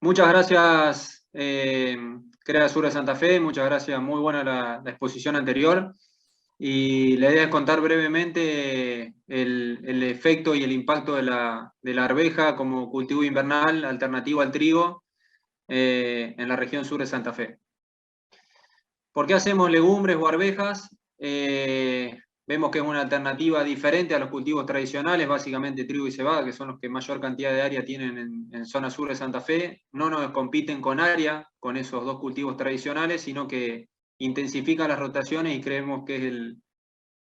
Muchas gracias, Crea Sur de Santa Fe, muchas gracias, muy buena la exposición anterior. Y la idea es contar brevemente el efecto y el impacto de la arveja como cultivo invernal alternativo al trigo en la región sur de Santa Fe. ¿Por qué hacemos legumbres o arvejas? Vemos que es una alternativa diferente a los cultivos tradicionales, básicamente trigo y cebada, que son los que mayor cantidad de área tienen en zona sur de Santa Fe. No nos compiten con área, con esos dos cultivos tradicionales, sino que intensifican las rotaciones y creemos que es el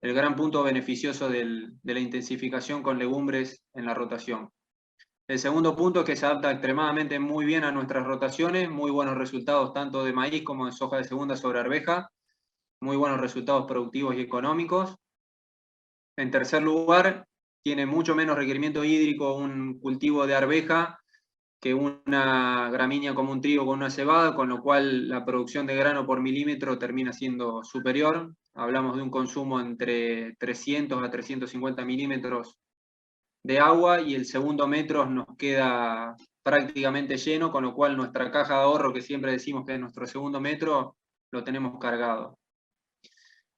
gran punto beneficioso de la intensificación con legumbres en la rotación. El segundo punto es que se adapta extremadamente muy bien a nuestras rotaciones, muy buenos resultados tanto de maíz como de soja de segunda sobre arveja, muy buenos resultados productivos y económicos. En tercer lugar, tiene mucho menos requerimiento hídrico un cultivo de arveja que una gramínea como un trigo con una cebada, con lo cual la producción de grano por milímetro termina siendo superior. Hablamos de un consumo entre 300 a 350 milímetros de agua y el segundo metro nos queda prácticamente lleno, con lo cual nuestra caja de ahorro, que siempre decimos que es nuestro segundo metro, lo tenemos cargado.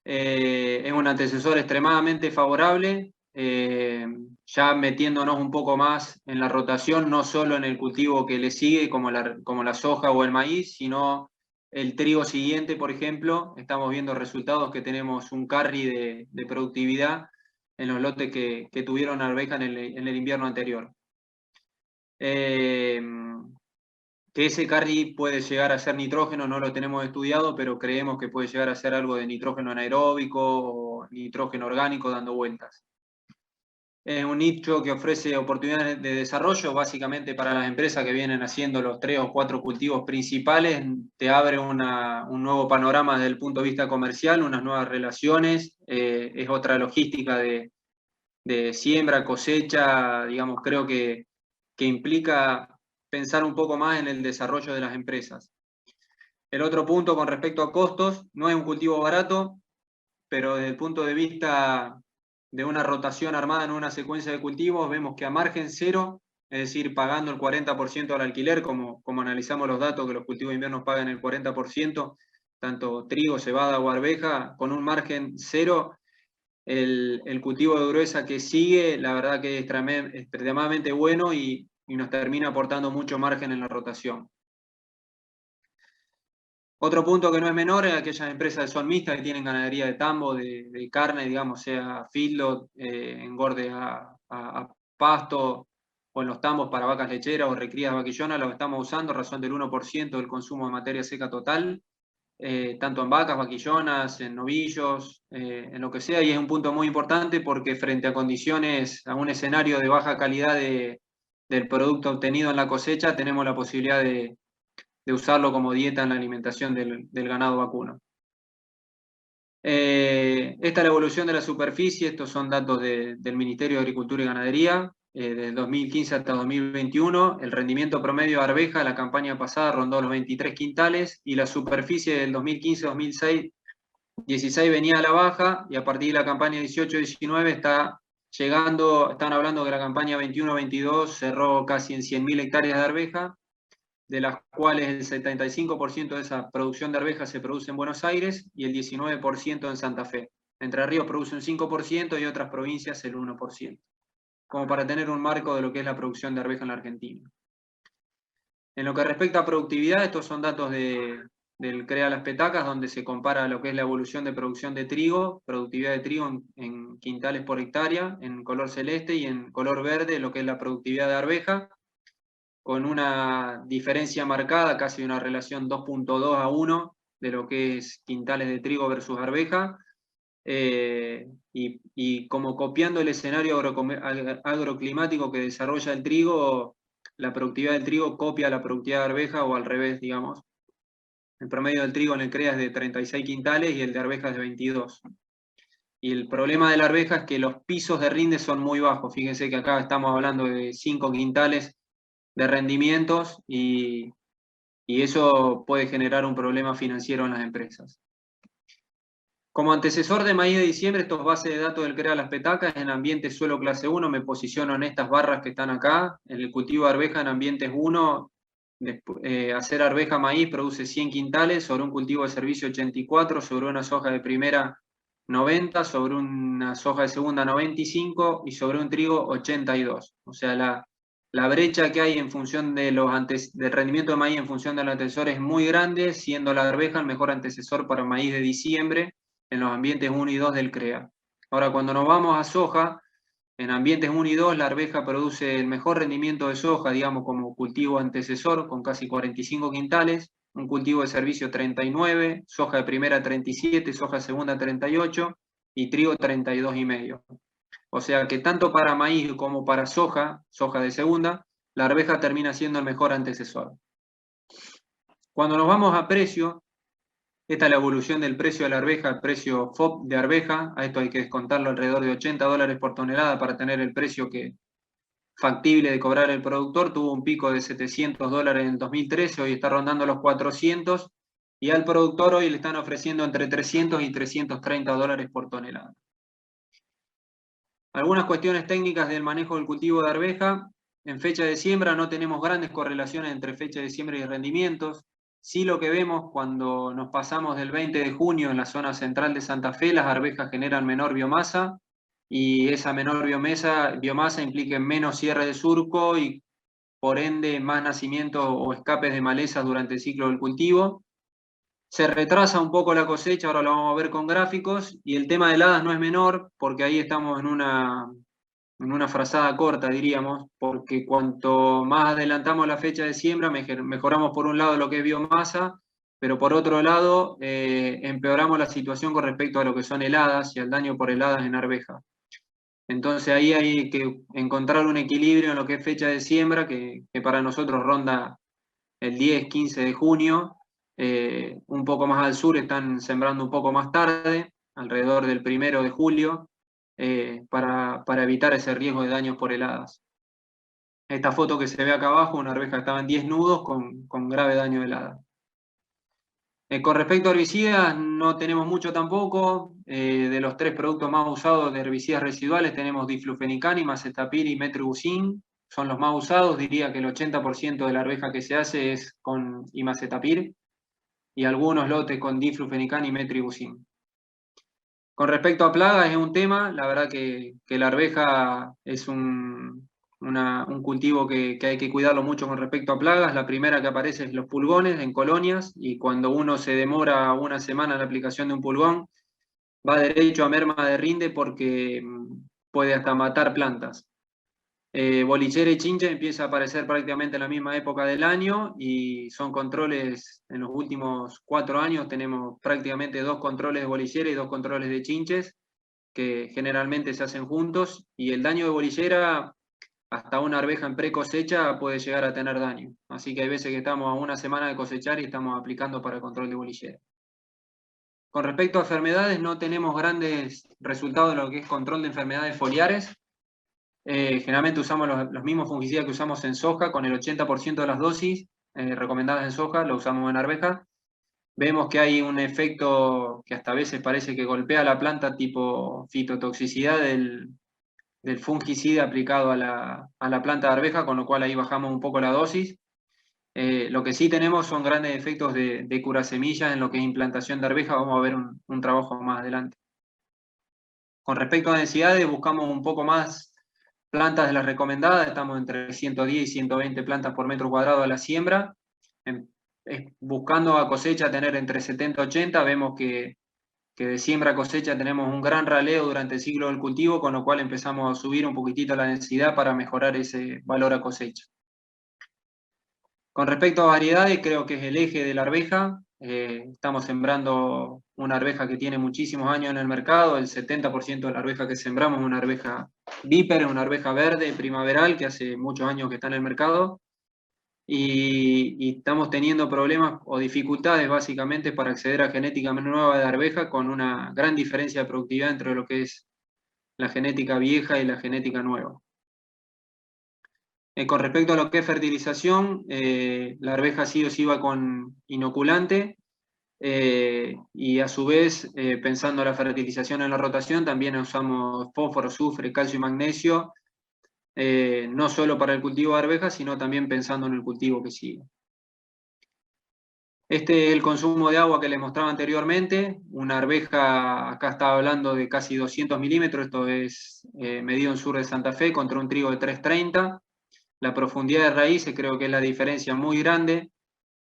Es un antecesor extremadamente favorable, ya metiéndonos un poco más en la rotación, no solo en el cultivo que le sigue, como la soja o el maíz, sino el trigo siguiente, por ejemplo. Estamos viendo resultados que tenemos un carry de productividad en los lotes que tuvieron arveja en el invierno anterior. Que ese carry puede llegar a ser nitrógeno, no lo tenemos estudiado, pero creemos que puede llegar a ser algo de nitrógeno anaeróbico o nitrógeno orgánico dando vueltas. Es un nicho que ofrece oportunidades de desarrollo, básicamente para las empresas que vienen haciendo los 3 o 4 cultivos principales, te abre un nuevo panorama desde el punto de vista comercial, unas nuevas relaciones, es otra logística de siembra, cosecha, digamos, creo que implica pensar un poco más en el desarrollo de las empresas. El otro punto con respecto a costos, no es un cultivo barato, pero desde el punto de vista de una rotación armada en una secuencia de cultivos, vemos que a margen cero, es decir, pagando el 40% al alquiler, como analizamos los datos que los cultivos de invierno pagan el 40%, tanto trigo, cebada o arveja, con un margen cero, el cultivo de gruesa que sigue, la verdad que es extremadamente bueno y nos termina aportando mucho margen en la rotación. Otro punto que no es menor es aquellas empresas que son mixtas, que tienen ganadería de tambo, de carne, digamos, sea feedlot, engorde a pasto, o en los tambos para vacas lecheras o recrías vaquillonas, lo que estamos usando, razón del 1% del consumo de materia seca total, tanto en vacas, vaquillonas, en novillos, en lo que sea, y es un punto muy importante porque frente a condiciones, a un escenario de baja calidad del producto obtenido en la cosecha, tenemos la posibilidad de usarlo como dieta en la alimentación del ganado vacuno. Esta es la evolución de la superficie, estos son datos del Ministerio de Agricultura y Ganadería, del 2015 hasta 2021. El rendimiento promedio de arveja la campaña pasada rondó los 23 quintales y la superficie del 2015-2016 venía a la baja y a partir de la campaña 18-19 está llegando, están hablando que la campaña 21-22 cerró casi en 100.000 hectáreas de arveja, de las cuales el 75% de esa producción de arvejas se produce en Buenos Aires y el 19% en Santa Fe. Entre Ríos produce un 5% y otras provincias el 1%, como para tener un marco de lo que es la producción de arveja en la Argentina. En lo que respecta a productividad, estos son datos del CREA Las Petacas, donde se compara lo que es la evolución de producción de trigo, productividad de trigo en quintales por hectárea, en color celeste, y en color verde lo que es la productividad de arveja, con una diferencia marcada, casi una relación 2.2 a 1 de lo que es quintales de trigo versus arveja, y como copiando el escenario agroclimático que desarrolla el trigo, la productividad del trigo copia la productividad de arveja o al revés, digamos. El promedio del trigo en el CREA es de 36 quintales y el de arveja es de 22. Y el problema de la arveja es que los pisos de rinde son muy bajos. Fíjense que acá estamos hablando de 5 quintales de rendimientos y eso puede generar un problema financiero en las empresas. Como antecesor de maíz de diciembre, estos bases de datos del CREA Las Petacas, en ambiente suelo clase 1, me posiciono en estas barras que están acá. En el cultivo de arveja en ambientes 1, hacer arveja maíz produce 100 quintales, sobre un cultivo de servicio 84, sobre una soja de primera 90, sobre una soja de segunda 95 y sobre un trigo 82. O sea, la brecha que hay en función de del rendimiento de maíz en función del antecesor es muy grande, siendo la arveja el mejor antecesor para maíz de diciembre en los ambientes 1 y 2 del CREA. Ahora, cuando nos vamos a soja, en ambientes 1 y 2, la arveja produce el mejor rendimiento de soja, digamos, como cultivo antecesor, con casi 45 quintales, un cultivo de servicio 39, soja de primera 37, soja de segunda 38 y trigo 32,5. O sea que tanto para maíz como para soja, soja de segunda, la arveja termina siendo el mejor antecesor. Cuando nos vamos a precio, esta es la evolución del precio de la arveja, el precio FOB de arveja. A esto hay que descontarlo alrededor de $80 por tonelada para tener el precio factible de cobrar el productor. Tuvo un pico de $700 en el 2013, hoy está rondando los 400, y al productor hoy le están ofreciendo entre 300 y $330 por tonelada. Algunas cuestiones técnicas del manejo del cultivo de arveja. En fecha de siembra no tenemos grandes correlaciones entre fecha de siembra y rendimientos. Sí, lo que vemos cuando nos pasamos del 20 de junio en la zona central de Santa Fe, las arvejas generan menor biomasa y esa menor biomasa implica menos cierre de surco y por ende más nacimientos o escapes de malezas durante el ciclo del cultivo. Se retrasa un poco la cosecha, ahora lo vamos a ver con gráficos, y el tema de heladas no es menor porque ahí estamos en una frazada corta, diríamos, porque cuanto más adelantamos la fecha de siembra, mejoramos por un lado lo que es biomasa, pero por otro lado empeoramos la situación con respecto a lo que son heladas y al daño por heladas en arveja. Entonces ahí hay que encontrar un equilibrio en lo que es fecha de siembra, que para nosotros ronda el 10-15 de junio, un poco más al sur están sembrando un poco más tarde, alrededor del 1 de julio, para evitar ese riesgo de daños por heladas. Esta foto que se ve acá abajo, una arveja que estaba en 10 nudos con grave daño de helada. Con respecto a herbicidas, no tenemos mucho tampoco. De los 3 productos más usados de herbicidas residuales tenemos diflufenicán, macetapir y metribuzin. Son los más usados, diría que el 80% de la arveja que se hace es con imacetapir y algunos lotes con diflufenicán y metribuzin. Con respecto a plagas, es un tema, la verdad que la arveja es un cultivo que hay que cuidarlo mucho con respecto a plagas. La primera que aparece es los pulgones en colonias, y cuando uno se demora una semana en la aplicación de un pulgón, va derecho a merma de rinde porque puede hasta matar plantas. Bolichera y chinche empieza a aparecer prácticamente en la misma época del año y son controles. En los últimos 4 años tenemos prácticamente 2 controles de bolichera y 2 controles de chinches que generalmente se hacen juntos, y el daño de bolillera, hasta una arveja en pre-cosecha puede llegar a tener daño. Así que hay veces que estamos a una semana de cosechar y estamos aplicando para el control de bolillera. Con respecto a enfermedades, no tenemos grandes resultados en lo que es control de enfermedades foliares. Generalmente usamos los mismos fungicidas que usamos en soja, con el 80% de las dosis recomendadas en soja, lo usamos en arveja. Vemos que hay un efecto que hasta a veces parece que golpea la planta, tipo fitotoxicidad del fungicida aplicado a la planta de arveja, con lo cual ahí bajamos un poco la dosis. Lo que sí tenemos son grandes efectos de curasemillas en lo que es implantación de arveja. Vamos a ver un trabajo más adelante. Con respecto a densidades, buscamos un poco más plantas de las recomendadas, estamos entre 110 y 120 plantas por metro cuadrado a la siembra. Buscando a cosecha tener entre 70 y 80, vemos que de siembra a cosecha tenemos un gran raleo durante el ciclo del cultivo, con lo cual empezamos a subir un poquitito la densidad para mejorar ese valor a cosecha. Con respecto a variedades, creo que es el eje de la arveja. Estamos sembrando una arveja que tiene muchísimos años en el mercado. El 70% de la arveja que sembramos es una arveja Viper, una arveja verde primaveral que hace muchos años que está en el mercado. Y estamos teniendo problemas o dificultades básicamente para acceder a genética nueva de arveja, con una gran diferencia de productividad entre lo que es la genética vieja y la genética nueva. Con respecto a lo que es fertilización, la arveja sí o sí va con inoculante, y a su vez, pensando la fertilización en la rotación, también usamos fósforo, azufre, calcio y magnesio, no solo para el cultivo de arvejas, sino también pensando en el cultivo que sigue. Este es el consumo de agua que les mostraba anteriormente. Una arveja, acá estaba hablando de casi 200 milímetros, esto es medido en sur de Santa Fe, contra un trigo de 330. La profundidad de raíces creo que es la diferencia muy grande,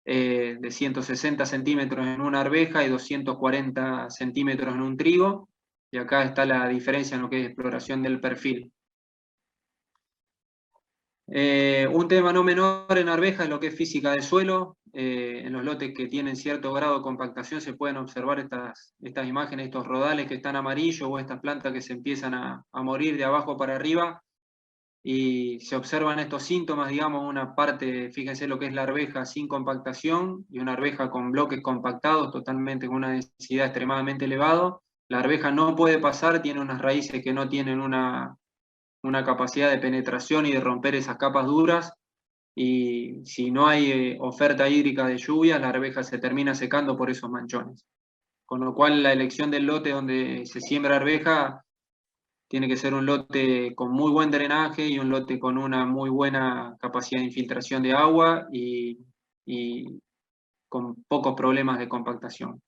de 160 centímetros en una arveja y 240 centímetros en un trigo. Y acá está la diferencia en lo que es exploración del perfil. Un tema no menor en arveja es lo que es física del suelo. En los lotes que tienen cierto grado de compactación se pueden observar estas imágenes, estos rodales que están amarillos o estas plantas que se empiezan a morir de abajo para arriba, y se observan estos síntomas, digamos, una parte, fíjense lo que es la arveja sin compactación y una arveja con bloques compactados totalmente con una densidad extremadamente elevada. La arveja no puede pasar, tiene unas raíces que no tienen una capacidad de penetración y de romper esas capas duras, y si no hay oferta hídrica de lluvia, la arveja se termina secando por esos manchones. Con lo cual la elección del lote donde se siembra arveja tiene que ser un lote con muy buen drenaje y un lote con una muy buena capacidad de infiltración de agua y con pocos problemas de compactación.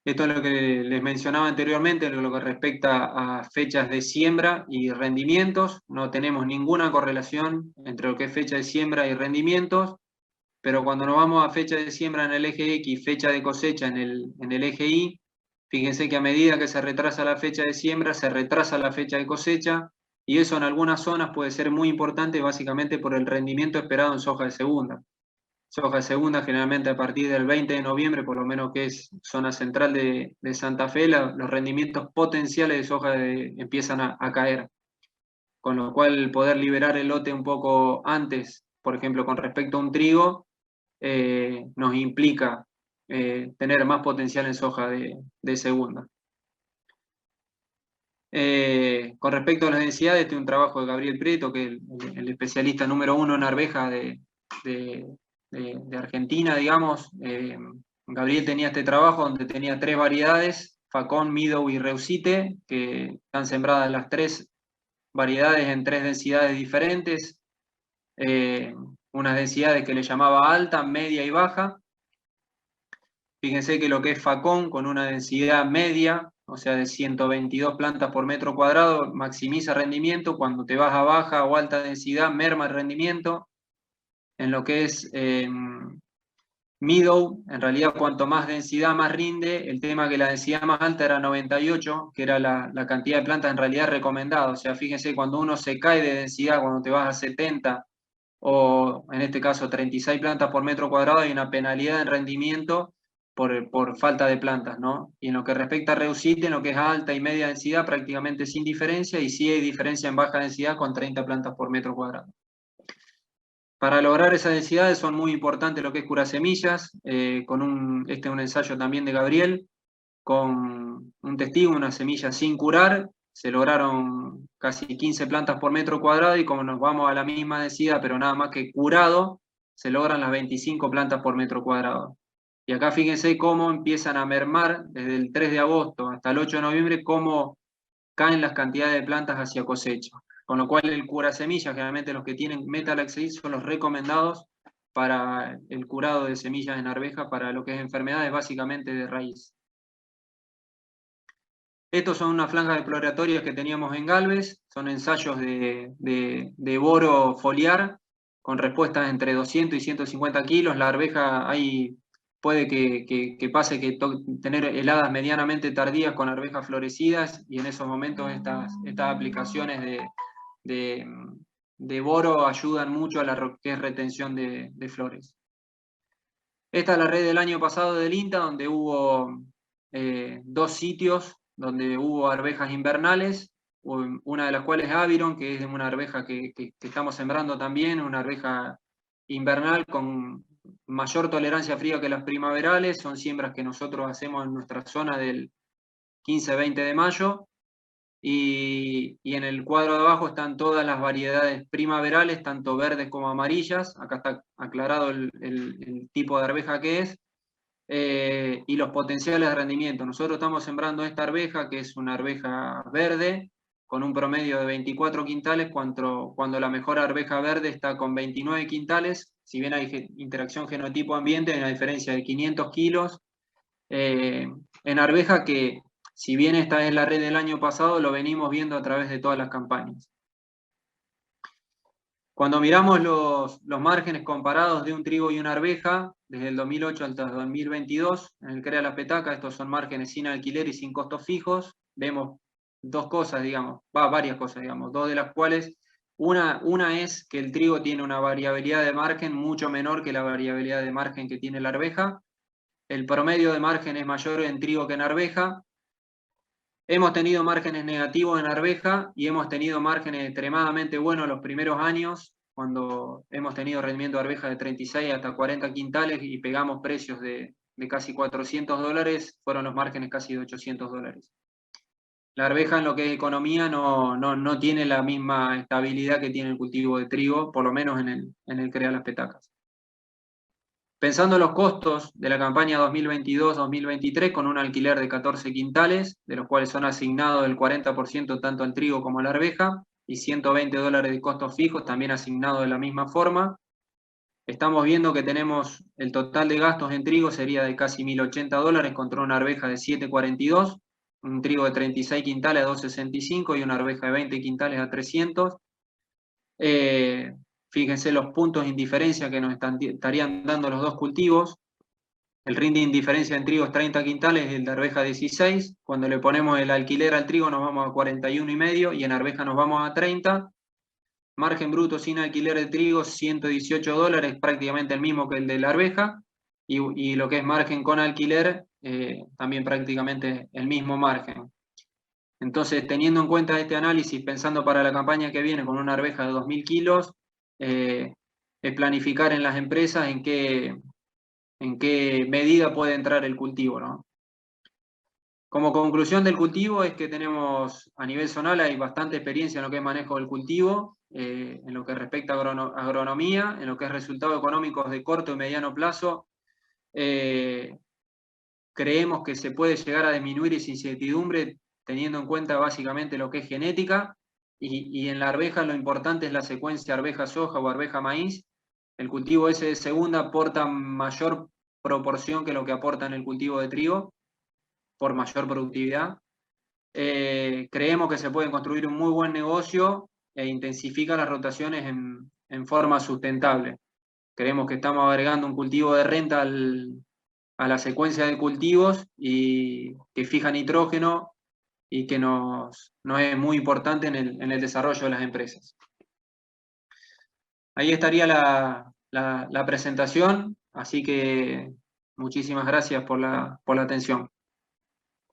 Esto es lo que les mencionaba anteriormente, en lo que respecta a fechas de siembra y rendimientos. No tenemos ninguna correlación entre lo que es fecha de siembra y rendimientos, pero cuando nos vamos a fecha de siembra en el eje X, fecha de cosecha en el eje Y, fíjense que a medida que se retrasa la fecha de siembra, se retrasa la fecha de cosecha, y eso en algunas zonas puede ser muy importante, básicamente por el rendimiento esperado en soja de segunda. Soja de segunda generalmente a partir del 20 de noviembre, por lo menos que es zona central de Santa Fe, los rendimientos potenciales de soja empiezan a caer. Con lo cual poder liberar el lote un poco antes, por ejemplo, con respecto a un trigo, nos implica tener más potencial en soja de segunda. Con respecto a las densidades, este es un trabajo de Gabriel Prieto, que es el especialista número 1 en arveja de Argentina, digamos. Gabriel tenía este trabajo donde tenía 3 variedades, Facón, Meadow y Reusite, que están sembradas las 3 variedades en 3 densidades diferentes, unas densidades que le llamaba alta, media y baja. Fíjense que lo que es Facón, con una densidad media, o sea, de 122 plantas por metro cuadrado, maximiza rendimiento. Cuando te vas a baja o alta densidad, merma el rendimiento. En lo que es Meadow, en realidad cuanto más densidad más rinde. El tema que la densidad más alta era 98, que era la cantidad de plantas en realidad recomendada. O sea, fíjense, cuando uno se cae de densidad, cuando te vas a 70 o en este caso 36 plantas por metro cuadrado, hay una penalidad en rendimiento por falta de plantas, ¿no? Y en lo que respecta a Reusite, en lo que es alta y media densidad, prácticamente sin diferencia, y sí hay diferencia en baja densidad con 30 plantas por metro cuadrado. Para lograr esas densidades son muy importantes lo que es curar semillas, este es un ensayo también de Gabriel, con un testigo, una semilla sin curar, se lograron casi 15 plantas por metro cuadrado, y como nos vamos a la misma densidad, pero nada más que curado, se logran las 25 plantas por metro cuadrado. Y acá fíjense cómo empiezan a mermar desde el 3 de agosto hasta el 8 de noviembre, cómo caen las cantidades de plantas hacia cosecha. Con lo cual el cura semillas, generalmente los que tienen Metalaxid son los recomendados para el curado de semillas en arveja para lo que es enfermedades básicamente de raíz. Estos son unas franjas exploratorias que teníamos en Galvez, son ensayos de boro foliar con respuestas entre 200 y 150 kilos. La arveja ahí puede que pase que tener heladas medianamente tardías con arvejas florecidas, y en esos momentos estas aplicaciones de boro ayudan mucho a la que es retención de flores. Esta es la red del año pasado del INTA, donde hubo 2 sitios donde hubo arvejas invernales, una de las cuales es Aviron, que es una arveja que estamos sembrando también, una arveja invernal con mayor tolerancia fría que las primaverales. Son siembras que nosotros hacemos en nuestra zona del 15-20 de mayo, y en el cuadro de abajo están todas las variedades primaverales, tanto verdes como amarillas. Acá está aclarado el tipo de arveja que es, y los potenciales de rendimiento. Nosotros estamos sembrando esta arveja, que es una arveja verde, con un promedio de 24 quintales, cuando la mejor arveja verde está con 29 quintales, si bien hay interacción genotipo-ambiente, hay una diferencia de 500 kilos en arveja que, si bien esta es la red del año pasado, lo venimos viendo a través de todas las campañas. Cuando miramos los márgenes comparados de un trigo y una arveja, desde el 2008 hasta el 2022, en el CREA La Petaca, estos son márgenes sin alquiler y sin costos fijos, vemos dos cosas, digamos, varias cosas, digamos, dos de las cuales, una es que el trigo tiene una variabilidad de margen mucho menor que la variabilidad de margen que tiene la arveja. El promedio de margen es mayor en trigo que en arveja. Hemos tenido márgenes negativos en arveja y hemos tenido márgenes extremadamente buenos los primeros años, cuando hemos tenido rendimiento de arveja de 36 hasta 40 quintales y pegamos precios de casi $400, fueron los márgenes casi de $800. La arveja en lo que es economía no tiene la misma estabilidad que tiene el cultivo de trigo, por lo menos en el CREA Las Petacas. Pensando en los costos de la campaña 2022-2023, con un alquiler de 14 quintales, de los cuales son asignados el 40% tanto al trigo como a la arveja, y $120 de costos fijos, también asignados de la misma forma, estamos viendo que tenemos el total de gastos en trigo sería de casi $1.080 contra una arveja de 7.42, un trigo de 36 quintales a 2.65 y una arveja de 20 quintales a 300. Fíjense los puntos de indiferencia que nos estarían dando los dos cultivos. El RIN de indiferencia en trigo es 30 quintales y el de arveja 16. Cuando le ponemos el alquiler al trigo nos vamos a 41,5 y en arveja nos vamos a 30. Margen bruto sin alquiler de trigo, $118, prácticamente el mismo que el de la arveja. Y lo que es margen con alquiler, también prácticamente el mismo margen. Entonces, teniendo en cuenta este análisis, pensando para la campaña que viene con una arveja de 2.000 kilos, es planificar en las empresas en qué medida puede entrar el cultivo, ¿no? Como conclusión del cultivo es que tenemos, a nivel zonal, hay bastante experiencia en lo que es manejo del cultivo, en lo que respecta a agronomía, en lo que es resultados económicos de corto y mediano plazo. Creemos que se puede llegar a disminuir esa incertidumbre teniendo en cuenta básicamente lo que es genética, y en la arveja lo importante es la secuencia arveja-soja o arveja-maíz. El cultivo ese de segunda aporta mayor proporción que lo que aporta en el cultivo de trigo, por mayor productividad. Creemos que se puede construir un muy buen negocio e intensificar las rotaciones en forma sustentable. Creemos que estamos agregando un cultivo de renta a la secuencia de cultivos y que fija nitrógeno y que nos es muy importante en el desarrollo de las empresas. Ahí estaría la presentación, así que muchísimas gracias por la atención.